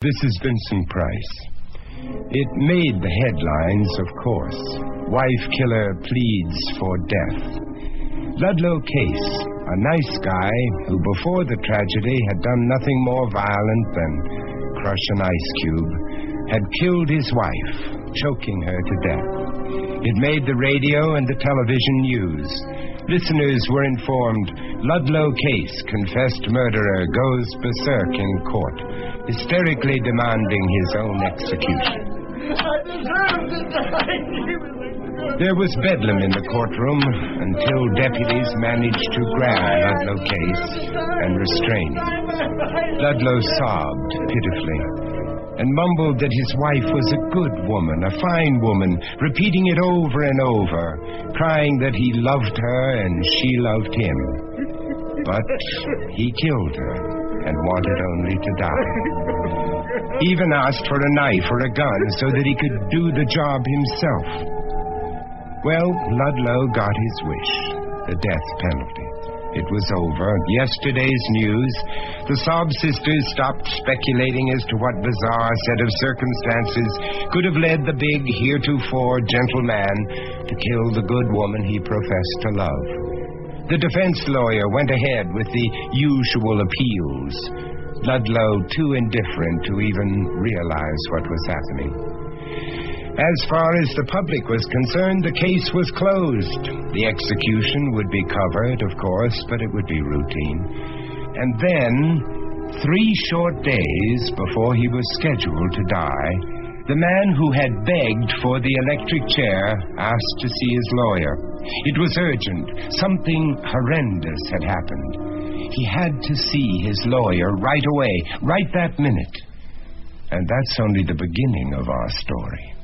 This is Vincent Price. It made the headlines, of course. Wife killer pleads for death. Ludlow Case, a nice guy who before the tragedy had done nothing more violent than crush an ice cube, had killed his wife, choking her to death. It made the radio and the television news. Listeners were informed, Ludlow Case, confessed murderer, goes berserk in court, hysterically demanding his own execution. I deserve to die. There was bedlam in the courtroom until deputies managed to grab Ludlow Case and restrain him. Ludlow sobbed pitifully and mumbled that his wife was a good woman, a fine woman, repeating it over and over, crying that he loved her and she loved him. But he killed her and wanted only to die. He even asked for a knife or a gun so that he could do the job himself. Well, Ludlow got his wish, the death penalty. It was over. Yesterday's news. The Sob sisters stopped speculating as to what bizarre set of circumstances could have led the big, heretofore gentle man to kill the good woman he professed to love. The defense lawyer went ahead with the usual appeals. Ludlow too indifferent to even realize what was happening. As far as the public was concerned, the case was closed. The execution would be covered, of course, but it would be routine. And then, 3 short days before he was scheduled to die, the man who had begged for the electric chair asked to see his lawyer. It was urgent. Something horrendous had happened. He had to see his lawyer right away, right that minute. And that's only the beginning of our story.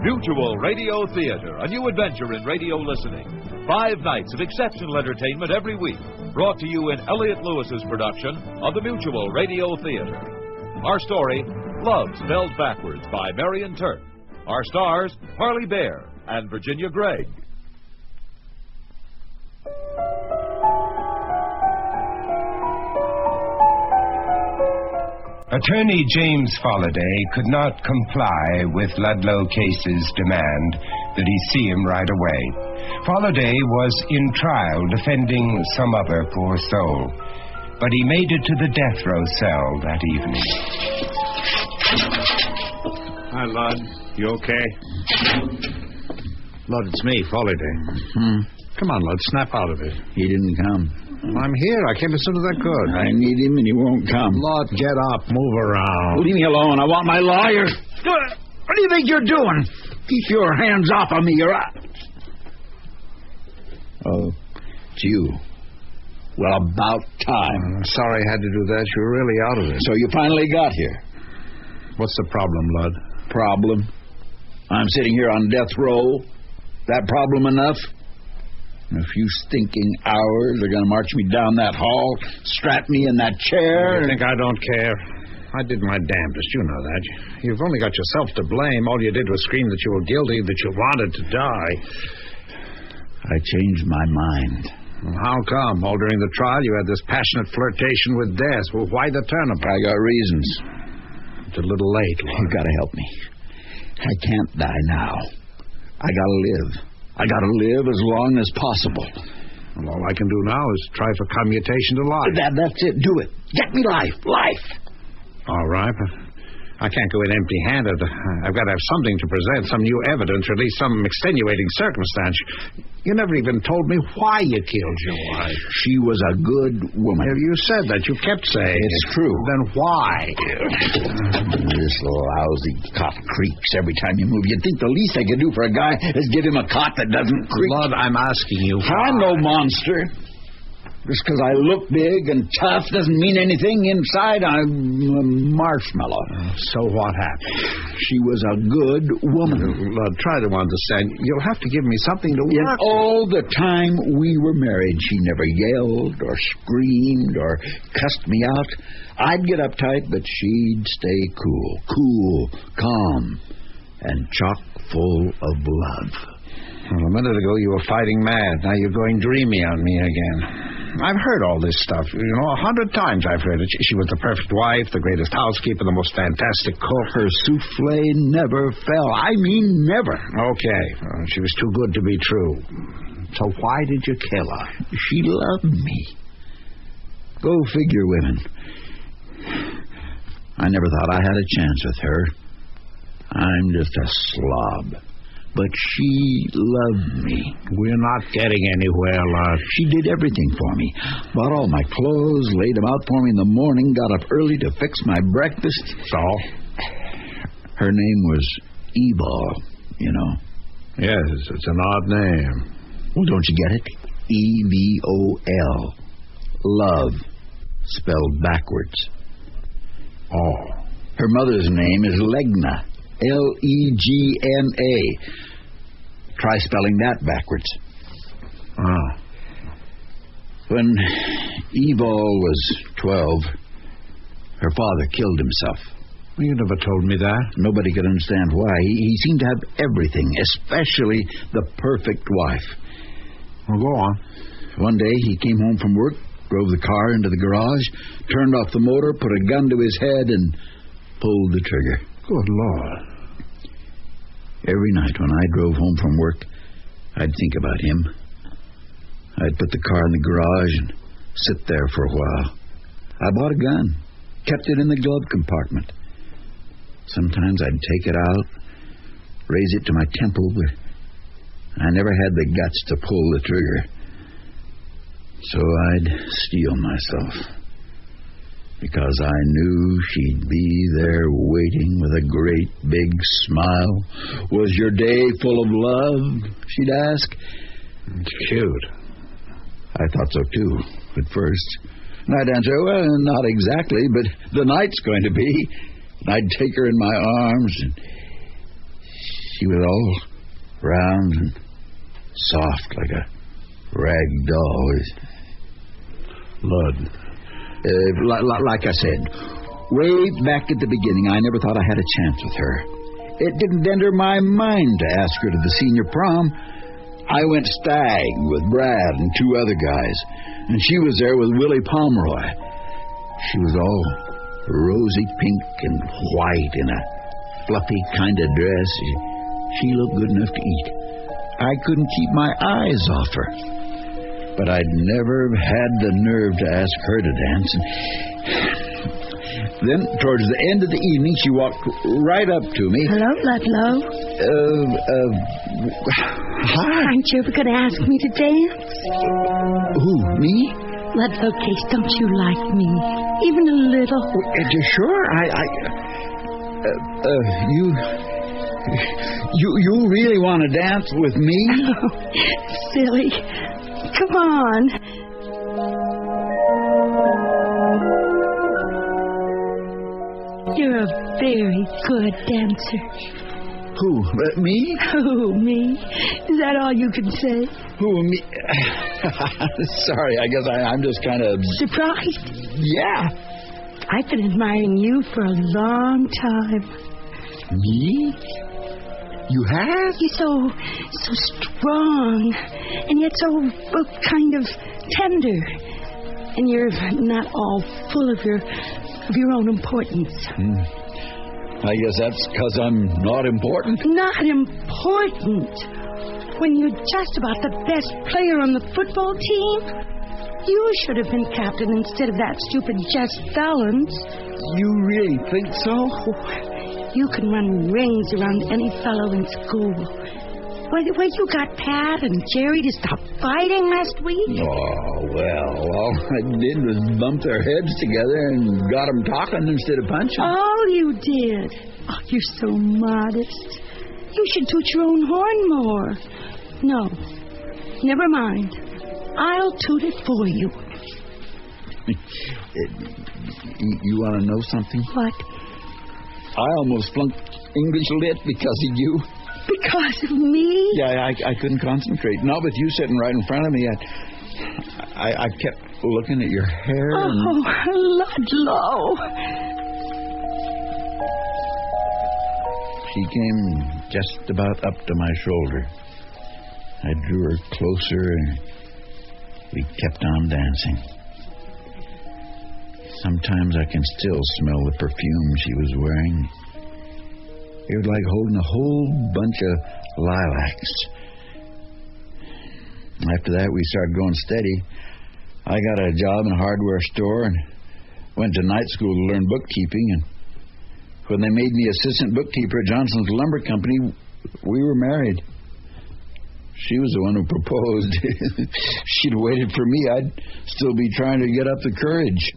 Mutual Radio Theater, a new adventure in radio listening. 5 nights of exceptional entertainment every week, brought to you in Elliott Lewis's production of the Mutual Radio Theater. Our story, Love Spelled Backwards, by Marion Turk. Our stars, Harley Bear and Virginia Gregg. Attorney James Folliday could not comply with Ludlow Case's demand that he see him right away. Folliday was in trial defending some other poor soul, but he made it to the death row cell that evening. Hi, Lud. You okay? Lud, it's me, Folliday. Come on, Lud, snap out of it. He didn't come. I'm here. I came as soon as I could. I need him and he won't come. Lud, get up. Move around. Leave me alone. I want my lawyer. What do you think you're doing? Keep your hands off of me. You're out. Oh, it's you. Well, about time. I'm sorry I had to do that. You're really out of it. So you finally got here. What's the problem, Lud? Problem? I'm sitting here on death row. That problem enough? In a few stinking hours, they're going to march me down that hall, strap me in that chair. You think I don't care? I did my damnedest. You know that. You've only got yourself to blame. All you did was scream that you were guilty, that you wanted to die. I changed my mind. Well, how come? All during the trial, you had this passionate flirtation with death. Well, why the turnabout? I got reasons. It's a little late, Lord. You got to help me. I can't die now. I got to live. I got to live as long as possible. Well, all I can do now is try for commutation to life. That's it. Do it. Get me life. Life. All right, but I can't go in empty-handed. I've got to have something to present, some new evidence, or at least some extenuating circumstance. You never even told me why you killed your wife. She was a good woman. You said that. You kept saying it's true. Then why? This lousy cot creaks every time you move. You'd think the least I could do for a guy is give him a cot that doesn't creak. Lud, I'm asking you. I'm no monster. Just because I look big and tough doesn't mean anything. Inside, I'm a marshmallow. So what happened? She was a good woman. Lud, try to understand. You'll have to give me something to work with. All the time we were married, she never yelled or screamed or cussed me out. I'd get uptight, but she'd stay cool, calm, and chock full of love. Well, a minute ago you were fighting mad. Now you're going dreamy on me again. I've heard all this stuff. 100 times I've heard it. She was the perfect wife, the greatest housekeeper, the most fantastic cook. Her souffle never fell. I mean, never. Okay. She was too good to be true. So why did you kill her? She loved me. Go figure, women. I never thought I had a chance with her. I'm just a slob. But she loved me. We're not getting anywhere, love. She did everything for me. Bought all my clothes, laid them out for me in the morning, got up early to fix my breakfast. So? Her name was Ebol, Yes, it's an odd name. Well, don't you get it? E-V-O-L. Love, spelled backwards. Oh. Her mother's name is Legna. Legna. Try spelling that backwards. Oh. When Evol was 12, her father killed himself. Well, you never told me that. Nobody could understand why. He seemed to have everything, especially the perfect wife. Well, go on. One day he came home from work, drove the car into the garage, turned off the motor, put a gun to his head, and pulled the trigger. Good Lord. Every night when I drove home from work, I'd think about him. I'd put the car in the garage and sit there for a while. I bought a gun, kept it in the glove compartment. Sometimes I'd take it out, raise it to my temple, but I never had the guts to pull the trigger. So I'd steel myself. Because I knew she'd be there waiting with a great big smile. Was your day full of love? She'd ask. It's cute. I thought so too, at first. And I'd answer, well, not exactly, but the night's going to be. And I'd take her in my arms, and she was all round and soft like a rag doll. Lud. Like I said, way back at the beginning, I never thought I had a chance with her. It didn't enter my mind to ask her to the senior prom. I went stag with Brad and 2 other guys, and she was there with Willie Pomeroy. She was all rosy pink and white in a fluffy kind of dress. She looked good enough to eat. I couldn't keep my eyes off her. But I'd never had the nerve to ask her to dance. Then, towards the end of the evening, she walked right up to me. Hello, Ludlow. Hi. Aren't you ever going to ask me to dance? Who, me? Ludlow Case, don't you like me? Even a little? Sure, You really want to dance with me? Oh, silly. Come on. You're a very good dancer. Who? Me? Oh, me? Is that all you can say? Who, me? Sorry, I guess I'm just kind of... Surprised? Yeah. I've been admiring you for a long time. Me? You have? You're so strong, and yet so kind of tender. And you're not all full of your own importance. I guess that's because I'm not important. Not important? When you're just about the best player on the football team? You should have been captain instead of that stupid Jess Valens. You really think so? You can run rings around any fellow in school. Well, you got Pat and Jerry to stop fighting last week? Oh, well, all I did was bump their heads together and got them talking instead of punching. All you did? Oh, you're so modest. You should toot your own horn more. No, never mind. I'll toot it for you. You want to know something? What? I almost flunked English lit because of you. Because of me? Yeah, I couldn't concentrate. Not with you sitting right in front of me. I kept looking at your hair. Oh, Ludlow. She came just about up to my shoulder. I drew her closer, and we kept on dancing. Sometimes I can still smell the perfume she was wearing. It was like holding a whole bunch of lilacs. After that, we started going steady. I got a job in a hardware store and went to night school to learn bookkeeping. And when they made me assistant bookkeeper at Johnson's Lumber Company, we were married. She was the one who proposed. If she'd waited for me, I'd still be trying to get up the courage.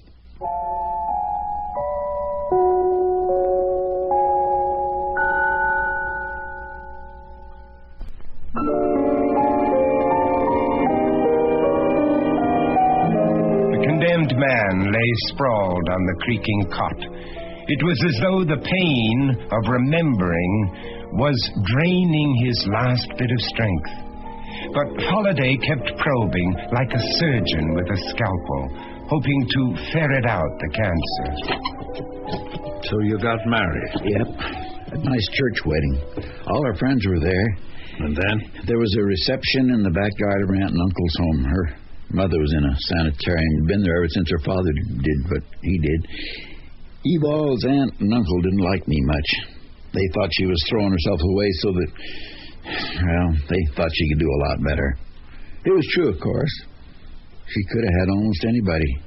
The condemned man lay sprawled on the creaking cot. It was as though the pain of remembering was draining his last bit of strength. But Holliday kept probing like a surgeon with a scalpel, hoping to ferret out the cancer. So you got married? Yep. A nice church wedding. All our friends were there. And then? There was a reception in the backyard of her aunt and uncle's home. Her mother was in a sanitarium. Been there ever since her father did what he did. Evol's aunt and uncle didn't like me much. They thought she was throwing herself away so that, well, they thought she could do a lot better. It was true, of course. She could have had almost anybody.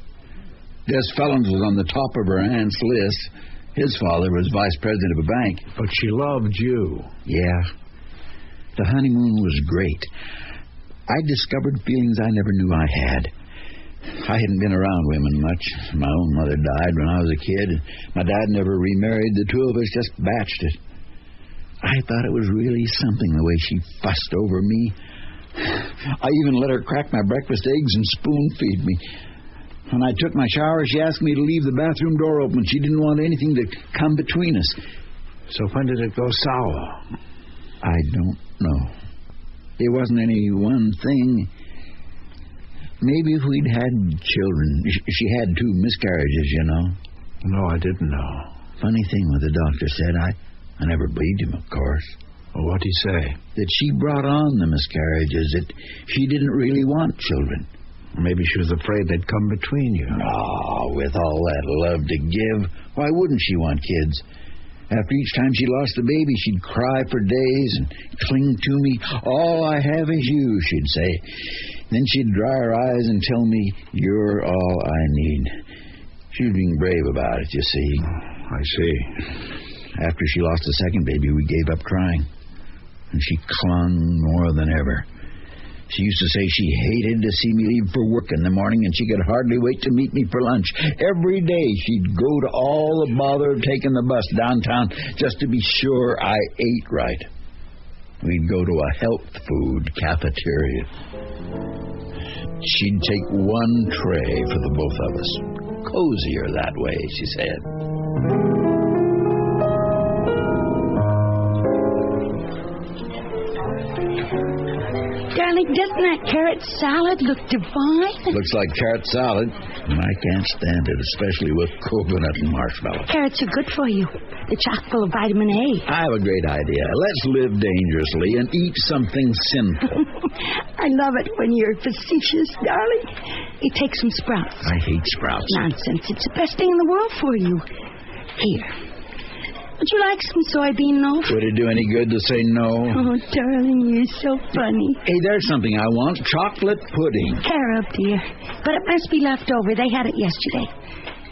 Des Fellons was on the top of her aunt's list. His father was vice president of a bank. But she loved you. Yeah. The honeymoon was great. I discovered feelings I never knew I had. I hadn't been around women much. My own mother died when I was a kid. My dad never remarried. The two of us just batched it. I thought it was really something the way she fussed over me. I even let her crack my breakfast eggs and spoon-feed me. When I took my shower, she asked me to leave the bathroom door open. She didn't want anything to come between us. So when did it go sour? I don't know. It wasn't any one thing. Maybe if we'd had children. She had 2 miscarriages, you know. No, I didn't know. Funny thing what the doctor said. I never believed him, of course. Well, what'd he say? That she brought on the miscarriages. That she didn't really want children. Maybe she was afraid they'd come between you. Oh, with all that love to give, why wouldn't she want kids? After each time she lost the baby, she'd cry for days and cling to me. All I have is you, she'd say. Then she'd dry her eyes and tell me, you're all I need. She was being brave about it, you see. I see. After she lost the second baby, we gave up trying. And she clung more than ever. She used to say she hated to see me leave for work in the morning, and she could hardly wait to meet me for lunch. Every day she'd go to all the bother of taking the bus downtown just to be sure I ate right. We'd go to a health food cafeteria. She'd take one tray for the both of us. Cozier that way, she said. Darling, doesn't that carrot salad look divine? Looks like carrot salad. I can't stand it, especially with coconut and marshmallow. Carrots are good for you. They're chock full of vitamin A. I have a great idea. Let's live dangerously and eat something sinful. I love it when you're facetious, darling. You take some sprouts. I hate sprouts. Nonsense. It's the best thing in the world for you. Here. Would you like some soybean loaf? Would it do any good to say no? Oh, darling, you're so funny. Hey, there's something I want. Chocolate pudding. Carob, dear. But it must be left over. They had it yesterday.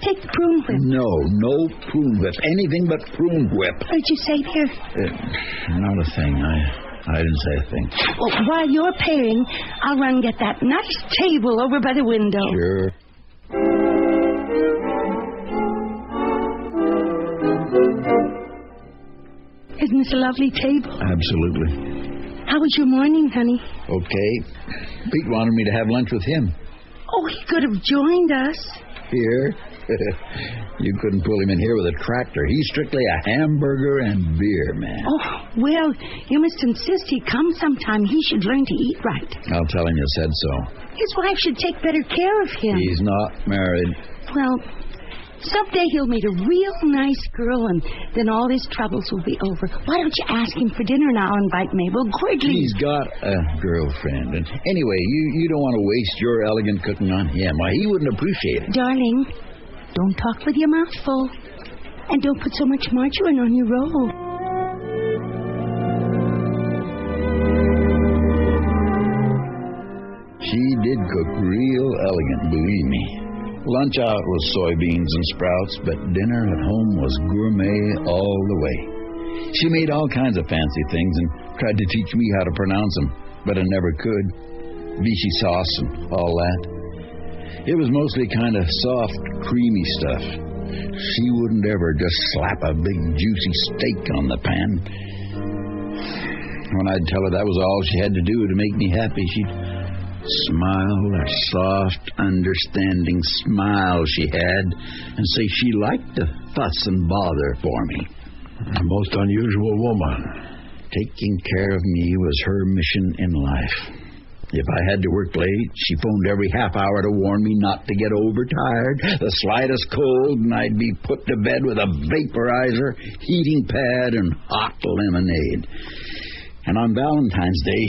Take the prune whip. No prune whip. Anything but prune whip. What did you say, dear? Not a thing. I didn't say a thing. Well, while you're paying, I'll run and get that nice table over by the window. Sure. Isn't this a lovely table? Absolutely. How was your morning, honey? Okay. Pete wanted me to have lunch with him. Oh, he could have joined us. Here? You couldn't pull him in here with a tractor. He's strictly a hamburger and beer man. Oh, well, you must insist he come sometime. He should learn to eat right. I'll tell him you said so. His wife should take better care of him. He's not married. Well, Someday he'll meet a real nice girl, and then all his troubles will be over. Why don't you ask him for dinner now and invite Mabel Quigley? He's got a girlfriend. And anyway, you don't want to waste your elegant cooking on him. Why, he wouldn't appreciate it. Darling, don't talk with your mouth full. And don't put so much margarine on your roll. She did cook real elegant, believe me. Lunch out was soybeans and sprouts, but dinner at home was gourmet all the way. She made all kinds of fancy things and tried to teach me how to pronounce them, but I never could. Vichy sauce and all that. It was mostly kind of soft, creamy stuff. She wouldn't ever just slap a big, juicy steak on the pan. When I'd tell her that was all she had to do to make me happy, she'd smile, that soft, understanding smile she had, and say she liked to fuss and bother for me. A most unusual woman. Taking care of me was her mission in life. If I had to work late, she phoned every half hour to warn me not to get overtired. The slightest cold, and I'd be put to bed with a vaporizer, heating pad, and hot lemonade. And on Valentine's Day,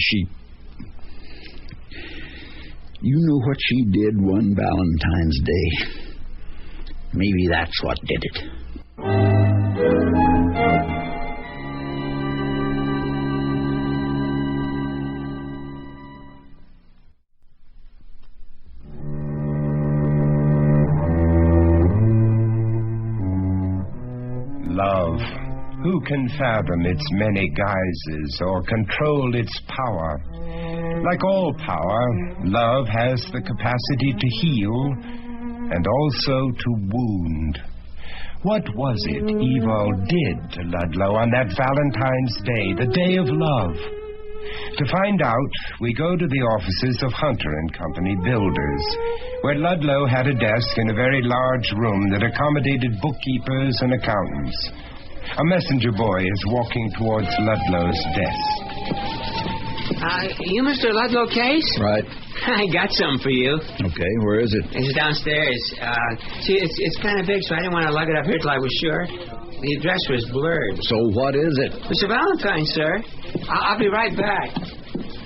You know what she did one Valentine's Day. Maybe that's what did it. Love. Who can fathom its many guises or control its power? Like all power, love has the capacity to heal and also to wound. What was it Evil did to Ludlow on that Valentine's Day, the day of love? To find out, we go to the offices of Hunter and Company Builders, where Ludlow had a desk in a very large room that accommodated bookkeepers and accountants. A messenger boy is walking towards Ludlow's desk. You Mr. Ludlow Case? Right. I got something for you. Okay, where is it? It's downstairs. See, it's kind of big, so I didn't want to lug it up here till I was sure. The address was blurred. So what is it? Mr. Valentine, sir. I'll be right back.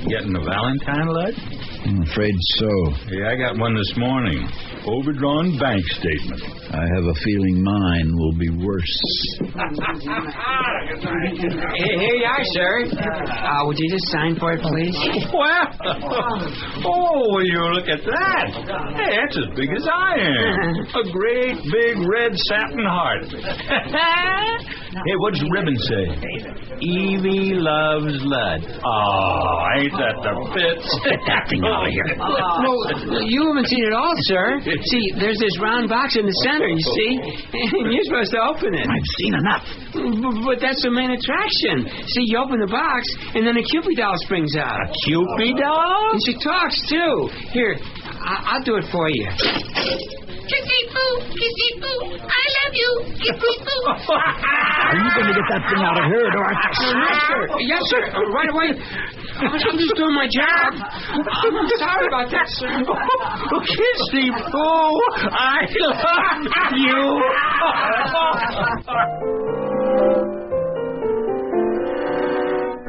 Getting a Valentine, Lud? I'm afraid so. Yeah, I got one this morning. Overdrawn bank statement. I have a feeling mine will be worse. Here you are, sir. Would you just sign for it, please? Well, will you look at that? Hey, that's as big as I am. A great big red satin heart. Hey, what's the ribbon say? Evie loves Lud. Oh, ain't that the fits? Get that thing out of here. No, you haven't seen it all, sir. See, there's this round box in the center, you see? And you're supposed to open it. I've seen enough. But that's the main attraction. See, you open the box, and then a Cupid doll springs out. A Cupid doll? And she talks, too. Here, I'll do it for you. Kissy Boo, I love you. Kissy Boo. Are you going to get that thing out of here, or do I have to smash her? Yes, sir. Right away. I'm just doing my job. I'm sorry about that, sir. Kissy Boo, I love you.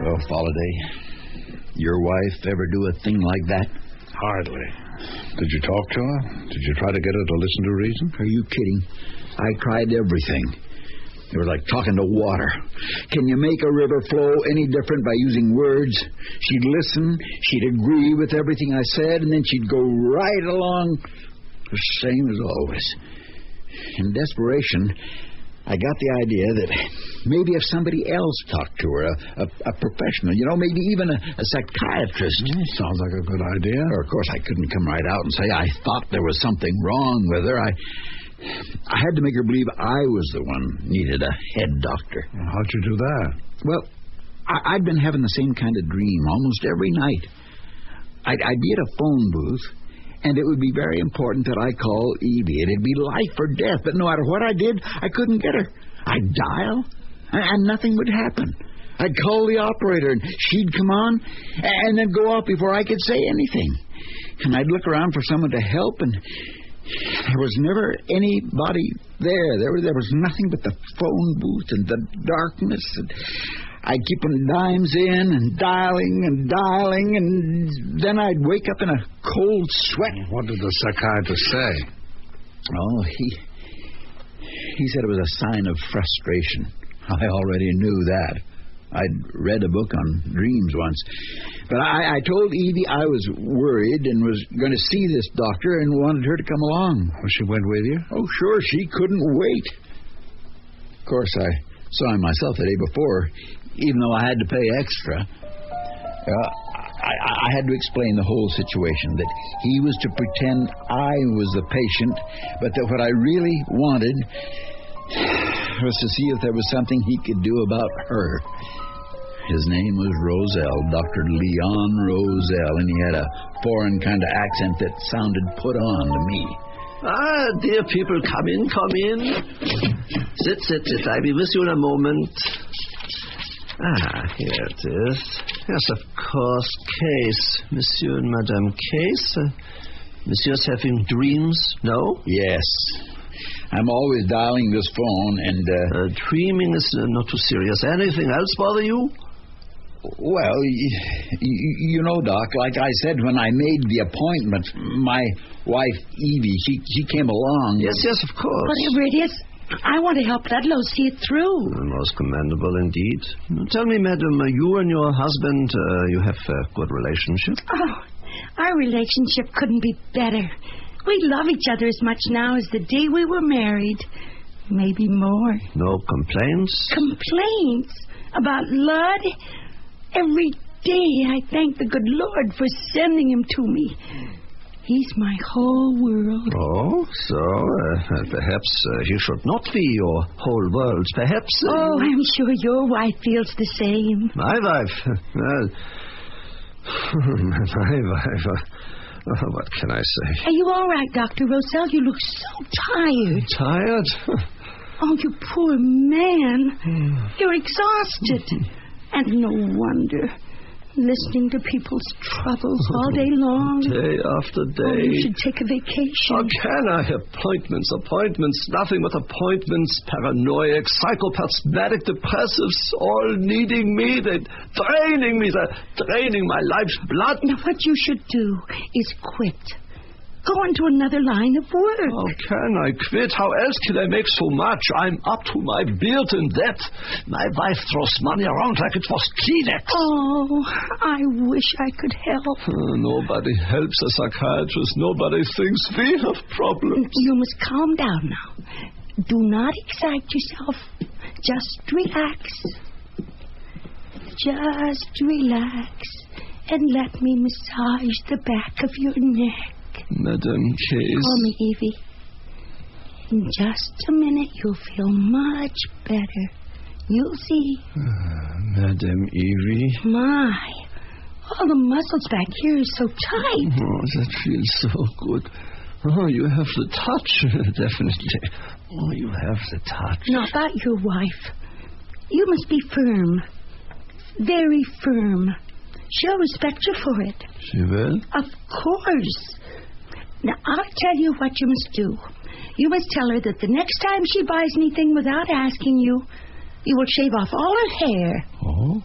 Well, Foliday, your wife ever do a thing like that? Hardly. Did you talk to her? Did you try to get her to listen to reason? Are you kidding? I tried everything. It was like talking to water. Can you make a river flow any different by using words? She'd listen, she'd agree with everything I said, and then she'd go right along the same as always. In desperation, I got the idea that maybe if somebody else talked to her, a professional, maybe even a psychiatrist. Sounds like a good idea. Or, of course, I couldn't come right out and say I thought there was something wrong with her. I had to make her believe I was the one needed a head doctor. How'd you do that? Well, I'd been having the same kind of dream almost every night. I'd be at a phone booth, and it would be very important that I call Evie. It'd be life or death, but no matter what I did, I couldn't get her. I'd dial, and nothing would happen. I'd call the operator, and she'd come on, and then go off before I could say anything. And I'd look around for someone to help, and There was never anybody there. There was nothing but the phone booth and the darkness. And I'd keep on dimes in and dialing, and then I'd wake up in a cold sweat. What did the psychiatrist say? Oh, he said it was a sign of frustration. I already knew that. I'd read a book on dreams once. But I told Evie I was worried and was going to see this doctor and wanted her to come along. Well, she went with you? Oh, sure. She couldn't wait. Of course, I saw him myself the day before, even though I had to pay extra. I had to explain the whole situation, that he was to pretend I was the patient, but that what I really wanted was to see if there was something he could do about her. His name was Roselle, Dr. Leon Roselle, and he had a foreign kind of accent that sounded put on to me. Ah, dear people, come in. Sit. I'll be with you in a moment. Ah, here it is. Yes, of course, Case. Monsieur and Madame Case. Monsieur's having dreams, no? Yes. I'm always dialing this phone, and... dreaming is not too serious. Anything else bother you? Well, you know, Doc, like I said when I made the appointment, my wife, Evie, she came along. Yes, of course. Whatever it is, I want to help Ludlow see it through. Most commendable indeed. Tell me, madam, you and your husband, you have a good relationship? Oh, our relationship couldn't be better. We love each other as much now as the day we were married. Maybe more. No complaints? Complaints? About Lud? Every day I thank the good Lord for sending him to me. He's my whole world. Oh, so perhaps he should not be your whole world. Perhaps... Oh, I'm sure your wife feels the same. My wife? Well, my wife... what can I say? Are you all right, Dr. Roselle? You look so tired. Tired? Oh, you poor man. You're exhausted. And no wonder. Listening to people's troubles all day long. Day after day. Oh, you should take a vacation. How can I? Appointments, nothing but appointments. Paranoiac, psychopaths, manic depressives, all needing me. They're draining me. They're draining my life's blood. Now, what you should do is quit. Go into another line of work. How can I quit? How else can I make so much? I'm up to my beard in debt. My wife throws money around like it was Kleenex. Oh, I wish I could help. Nobody helps a psychiatrist. Nobody thinks we have problems. You must calm down now. Do not excite yourself. Just relax. Just relax and let me massage the back of your neck. Madame Case. Call me Evie. In just a minute, you'll feel much better. You'll see. Madame Evie. My, all the muscles back here are so tight. Oh, that feels so good. Oh, you have the touch, definitely. Oh, you have the touch. Now, about your wife. You must be firm. Very firm. She'll respect you for it. She will? Of course. Now, I'll tell you what you must do. You must tell her that the next time she buys anything without asking you, you will shave off all her hair. Oh?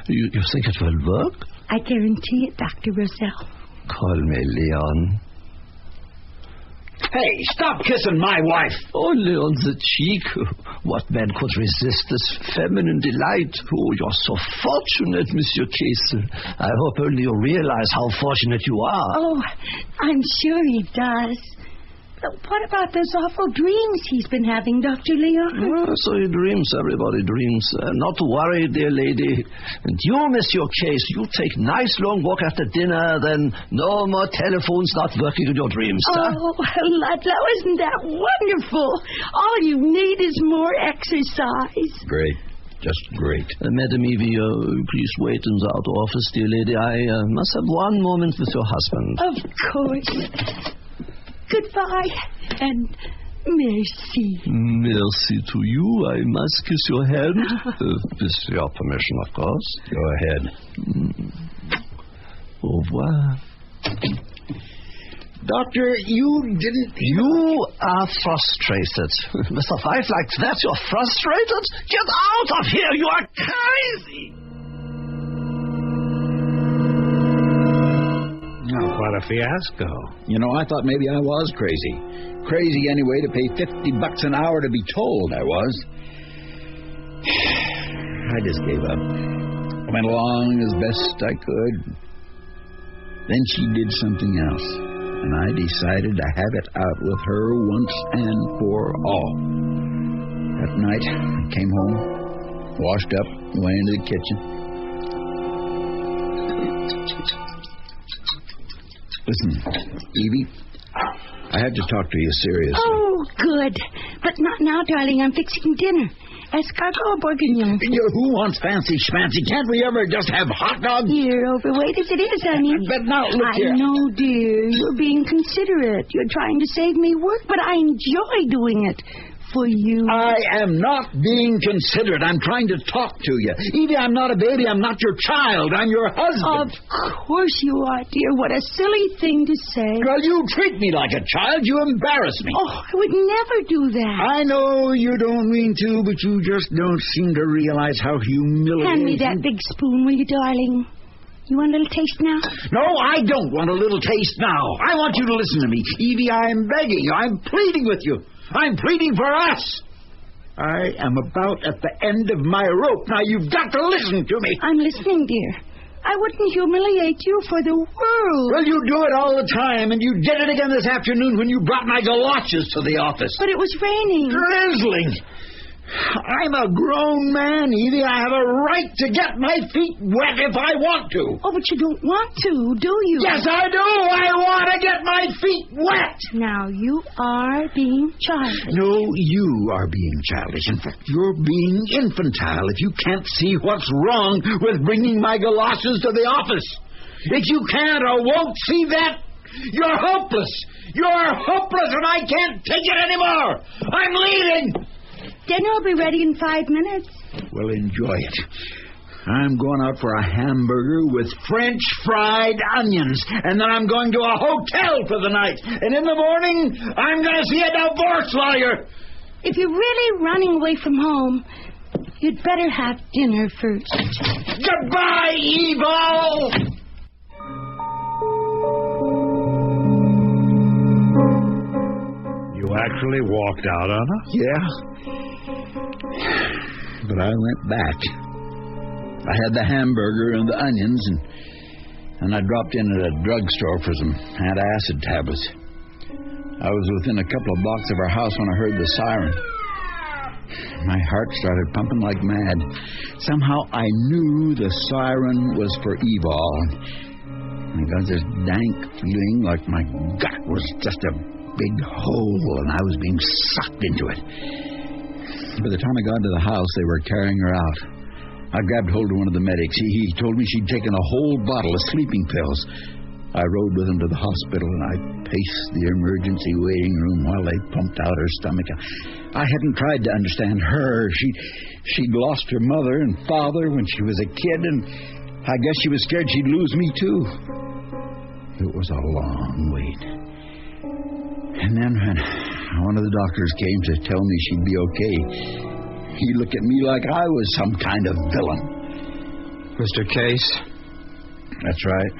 You think it will work? I guarantee it, Dr. Roselle. Call me Leon. Hey, stop kissing my wife. Only on the cheek. What man could resist this feminine delight? Oh, you're so fortunate, Monsieur Case. I hope only you realize how fortunate you are. Oh, I'm sure he does. But what about those awful dreams he's been having, Dr. Leon? So he dreams. Everybody dreams. Not to worry, dear lady. And you, Monsieur Case, you take nice long walk after dinner, then no more telephones not working in your dreams. Oh, Ludlow, isn't that wonderful? All you need is more exercise. Great. Just great. Madame Evie, please wait in the outer office, dear lady. I must have one moment with your husband. Of course. Goodbye, and merci. Merci to you. I must kiss your hand. With your permission, of course. Go ahead. Au revoir. Doctor, you didn't... You are frustrated. With a wife like that, you're frustrated? Get out of here! You are crazy! Oh, what a fiasco. You know, I thought maybe I was crazy. Crazy anyway to pay $50 an hour to be told I was. I just gave up. I went along as best I could. Then she did something else, and I decided to have it out with her once and for all. That night, I came home, washed up, went into the kitchen. Listen, Evie, I have to talk to you seriously. Oh, good. But not now, darling. I'm fixing dinner. Escargot or bourguignon? Who wants fancy schmancy? Can't we ever just have hot dogs? You're overweight as it is, honey. But now, look here. I know, dear. You're being considerate. You're trying to save me work, but I enjoy doing it. For you. I am not being considerate. I'm trying to talk to you. Evie, I'm not a baby. I'm not your child. I'm your husband. Of course you are, dear. What a silly thing to say. Well, you treat me like a child. You embarrass me. Oh, I would never do that. I know you don't mean to, but you just don't seem to realize how humiliating... Hand me that big spoon, will you, darling? You want a little taste now? No, I don't want a little taste now. I want you to listen to me. Evie, I'm begging you. I'm pleading with you. I'm pleading for us. I am about at the end of my rope. Now, you've got to listen to me. I'm listening, dear. I wouldn't humiliate you for the world. Well, you do it all the time, and you did it again this afternoon when you brought my galoshes to the office. But it was raining. Drizzling. I'm a grown man, Evie. I have a right to get my feet wet if I want to. Oh, but you don't want to, do you? Yes, I do. I want to get my feet wet. Now, you are being childish. No, you are being childish. In fact, you're being infantile if you can't see what's wrong with bringing my galoshes to the office. If you can't or won't see that, you're hopeless. You're hopeless, and I can't take it anymore. I'm leaving. Dinner will be ready in 5 minutes. Well, enjoy it. I'm going out for a hamburger with French fried onions, and then I'm going to a hotel for the night. And in the morning, I'm going to see a divorce lawyer. If you're really running away from home, you'd better have dinner first. Goodbye, evil! You actually walked out on us? Yeah. But I went back. I had the hamburger and the onions, and I dropped in at a drugstore for some antacid tablets. I was within a couple of blocks of our house when I heard the siren. My heart started pumping like mad. Somehow I knew the siren was for Evol. I got this dank feeling like my gut was just a big hole and I was being sucked into it. By the time I got to the house, they were carrying her out. I grabbed hold of one of the medics. He told me she'd taken a whole bottle of sleeping pills. I rode with him to the hospital, and I paced the emergency waiting room while they pumped out her stomach. I hadn't tried to understand her. She'd lost her mother and father when she was a kid, and I guess she was scared she'd lose me, too. It was a long wait. And then when one of the doctors came to tell me she'd be okay, he looked at me like I was some kind of villain. Mr. Case? That's right.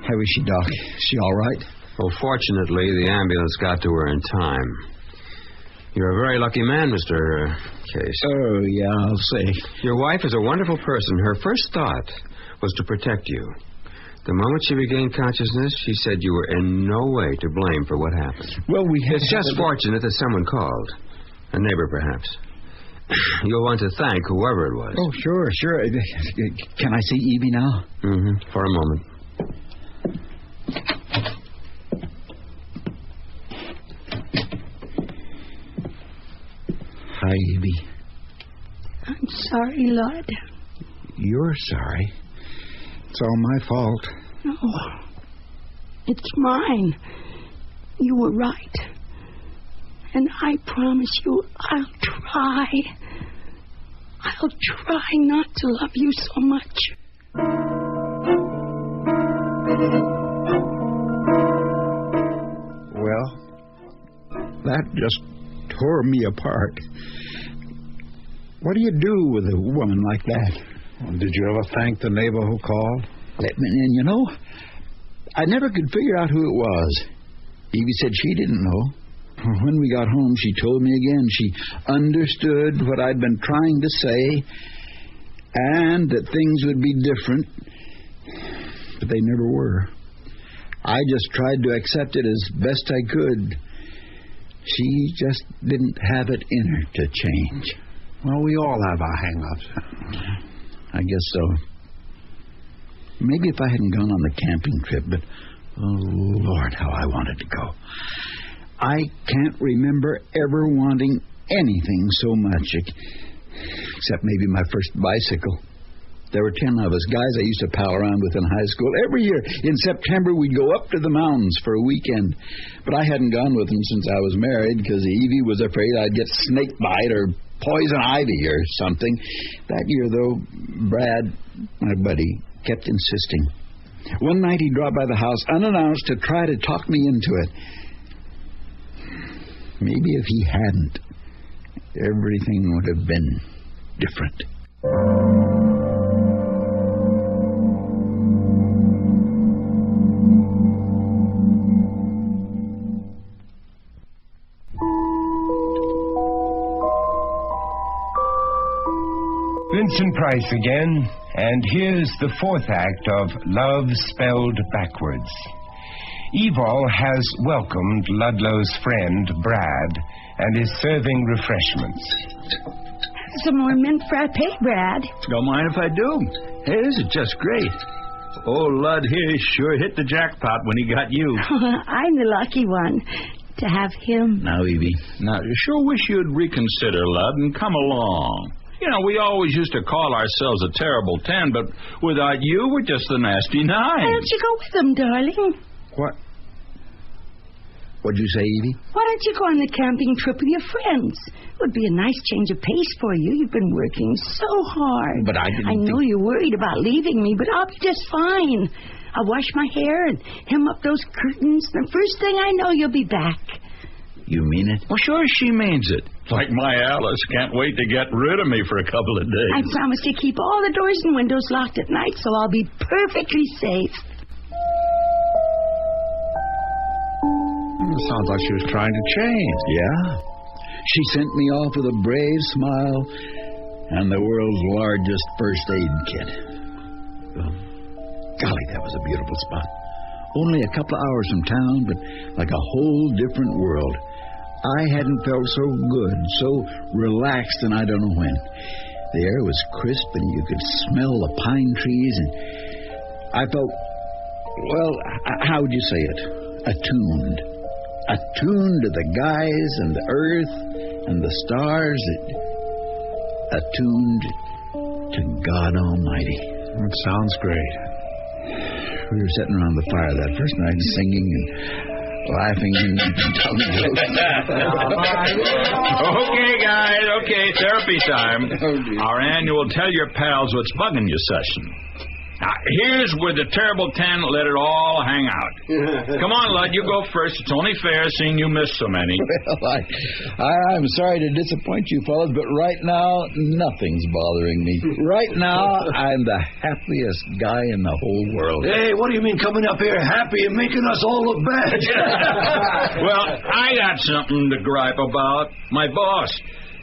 How is she, Doc? Is she all right? Well, fortunately, the ambulance got to her in time. You're a very lucky man, Mr. Case. Oh, yeah, I'll say. Your wife is a wonderful person. Her first thought was to protect you. The moment she regained consciousness, she said you were in no way to blame for what happened. Well, It's just fortunate that someone called. A neighbor, perhaps. You'll want to thank whoever it was. Oh, sure. Can I see Evie now? Mm-hmm. For a moment. Hi, Evie. I'm sorry, Lord. You're sorry. It's all my fault. No. It's mine. You were right. And I promise you, I'll try. I'll try not to love you so much. that just tore me apart. What do you do with a woman like that? Well, did you ever thank the neighbor who called? Let me in, you know. I never could figure out who it was. Evie said she didn't know. When we got home, she told me again she understood what I'd been trying to say and that things would be different, but they never were. I just tried to accept it as best I could. She just didn't have it in her to change. Well, we all have our hang-ups. I guess so. Maybe if I hadn't gone on the camping trip, but, oh, Lord, how I wanted to go. I can't remember ever wanting anything so much, except maybe my first bicycle. There were 10 of us, guys I used to pal around with in high school. Every year in September, we'd go up to the mountains for a weekend. But I hadn't gone with them since I was married because Evie was afraid I'd get snake bite or poison ivy or something. That year, though, Brad, my buddy, kept insisting. One night he dropped by the house unannounced to try to talk me into it. Maybe if he hadn't, everything would have been different. Vincent Price again, and here's the fourth act of Love Spelled Backwards. Evol has welcomed Ludlow's friend, Brad, and is serving refreshments. Some more mint frappe, Brad. Don't mind if I do. Hey, this is just great. Oh, Lud here sure hit the jackpot when he got you. I'm the lucky one to have him. Now, Evie. Now, I sure wish you'd reconsider, Lud, and come along. You know, we always used to call ourselves a terrible 10, but without you, we're just the nasty 9. Why don't you go with them, darling? What? What'd you say, Evie? Why don't you go on the camping trip with your friends? It would be a nice change of pace for you. You've been working so hard. But I know you're worried about leaving me, but I'll be just fine. I'll wash my hair and hem up those curtains. The first thing I know, you'll be back. You mean it? Well, sure she means it. Like my Alice can't wait to get rid of me for a couple of days. I promise to keep all the doors and windows locked at night, so I'll be perfectly safe. It sounds like she was trying to change. Yeah. She sent me off with a brave smile and the world's largest first aid kit. Golly, that was a beautiful spot. Only a couple of hours from town, but like a whole different world. I hadn't felt so good, so relaxed, and I don't know when. The air was crisp, and you could smell the pine trees, and I felt, well, how would you say it? Attuned. Attuned to the guys and the earth and the stars. Attuned to God Almighty. It sounds great. We were sitting around the fire that first night singing and laughing and telling jokes. Okay, guys, okay, therapy time. Our annual Tell Your Pals What's Bugging You session. Now, here's where the terrible 10 let it all hang out. Come on, Lud, you go first. It's only fair seeing you missed so many. Well, I'm sorry to disappoint you fellas, but right now, nothing's bothering me. Right now, I'm the happiest guy in the whole world. Hey, what do you mean coming up here happy and making us all look bad? Well, I got something to gripe about. My boss.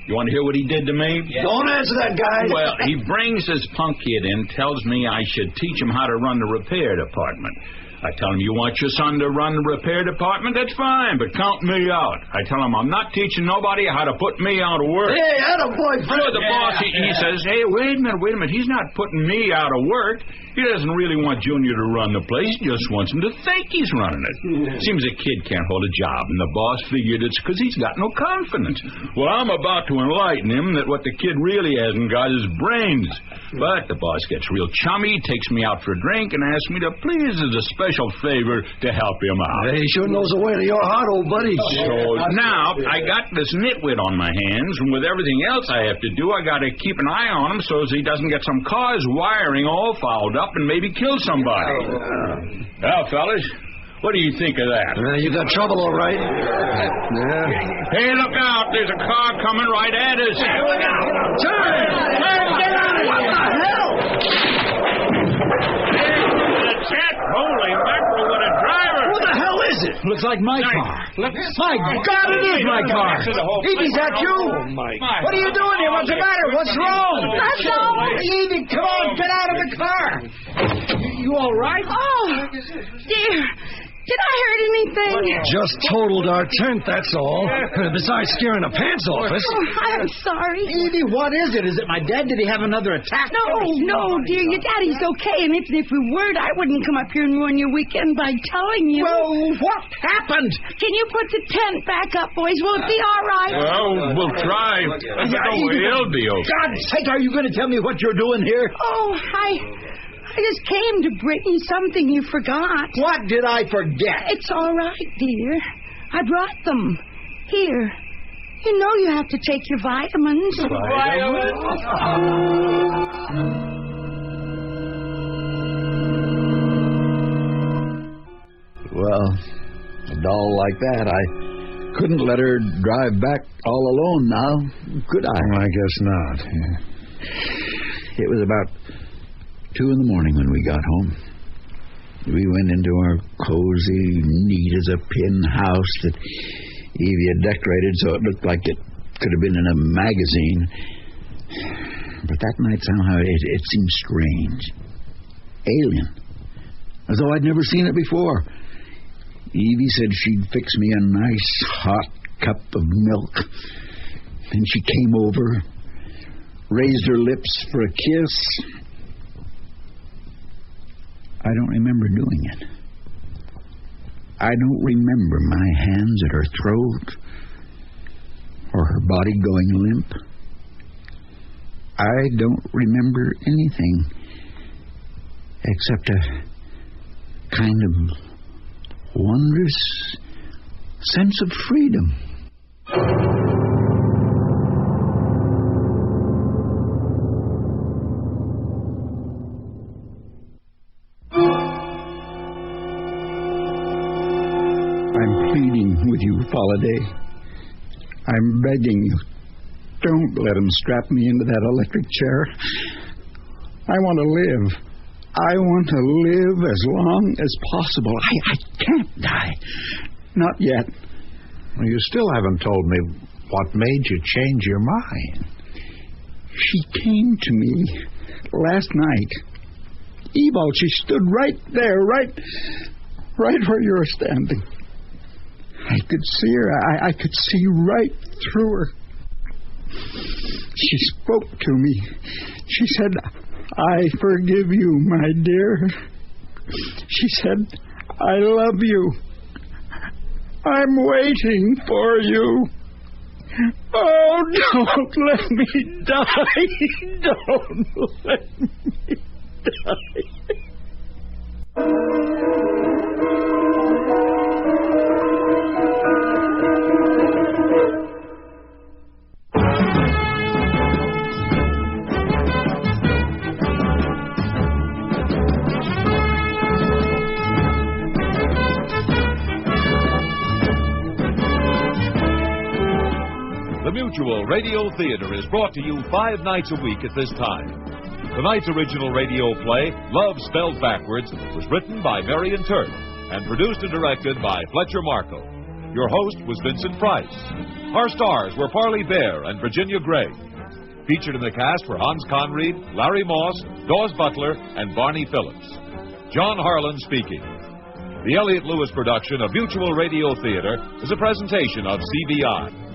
You want to hear what he did to me? Yeah. Don't answer that, guy. Well, he brings his punk kid in, tells me I should teach him how to run the repair department. I tell him, you want your son to run the repair department? That's fine, but count me out. I tell him I'm not teaching nobody how to put me out of work. Hey, attaboy, Fred. The boss, he says, hey, wait a minute. He's not putting me out of work. He doesn't really want Junior to run the place. He just wants him to think he's running it. Seems a kid can't hold a job, and the boss figured it's because he's got no confidence. Well, I'm about to enlighten him that what the kid really hasn't got is brains. But the boss gets real chummy, takes me out for a drink, and asks me to please as a special favor to help him out. Hey, he sure knows the way to your heart, old buddy. So now I got this nitwit on my hands, and with everything else I have to do, I got to keep an eye on him so as he doesn't get some car's wiring all fouled up and maybe kill somebody. Well, fellas, What do you think of that? You got trouble, all right? Yeah. Hey, look out. There's a car coming right at us. Hey, look out. Turn, get out of here. What the hell? The chat. Holy mackerel, what a driver. Who the hell is it? Looks like my car. My God, it is my car. Evie, is that you? What are you doing here? What's the matter? What's wrong? That's all. Evie, come on, get out of the car. You all right? Oh, dear. Did I hurt anything? Just totaled our tent, that's all. Besides scaring the pants off us. Oh, I'm sorry. Evie, what is it? Is it my dad? Did he have another attack? No, dear. Your daddy's okay. And even if we weren't, I wouldn't come up here and ruin your weekend by telling you. Well, what happened? Can you put the tent back up, boys? Will it be all right? Well, we'll try. It'll be okay. God's sake, are you going to tell me what you're doing here? Oh, I just came to bring you something you forgot. What did I forget? It's all right, dear. I brought them. Here. You know you have to take your vitamins. Well, a doll like that, I couldn't let her drive back all alone now, could I? I guess not. It was about 2 in the morning when we got home. We went into our cozy, neat as a pin house that Evie had decorated so it looked like it could have been in a magazine. But that night somehow it seemed strange. Alien. As though I'd never seen it before. Evie said she'd fix me a nice hot cup of milk. Then she came over, raised her lips for a kiss. I don't remember doing it. I don't remember my hands at her throat or her body going limp. I don't remember anything except a kind of wondrous sense of freedom. I'm pleading with you, Foladay. I'm begging you. Don't let him strap me into that electric chair. I want to live. I want to live as long as possible. I can't die. Not yet. Well, you still haven't told me what made you change your mind. She came to me last night. Evil, she stood right there, right where you're standing. I could see her. I could see right through her. She spoke to me. She said, I forgive you, my dear. She said, I love you. I'm waiting for you. Oh, don't let me die. Don't let me die. The Mutual Radio Theater is brought to you 5 nights a week at this time. Tonight's original radio play, Love Spelled Backwards, was written by Marion Turk and produced and directed by Fletcher Markle. Your host was Vincent Price. Our stars were Parley Bear and Virginia Gray. Featured in the cast were Hans Conried, Larry Moss, Dawes Butler, and Barney Phillips. John Harlan speaking. The Elliott Lewis production of Mutual Radio Theater is a presentation of CBI.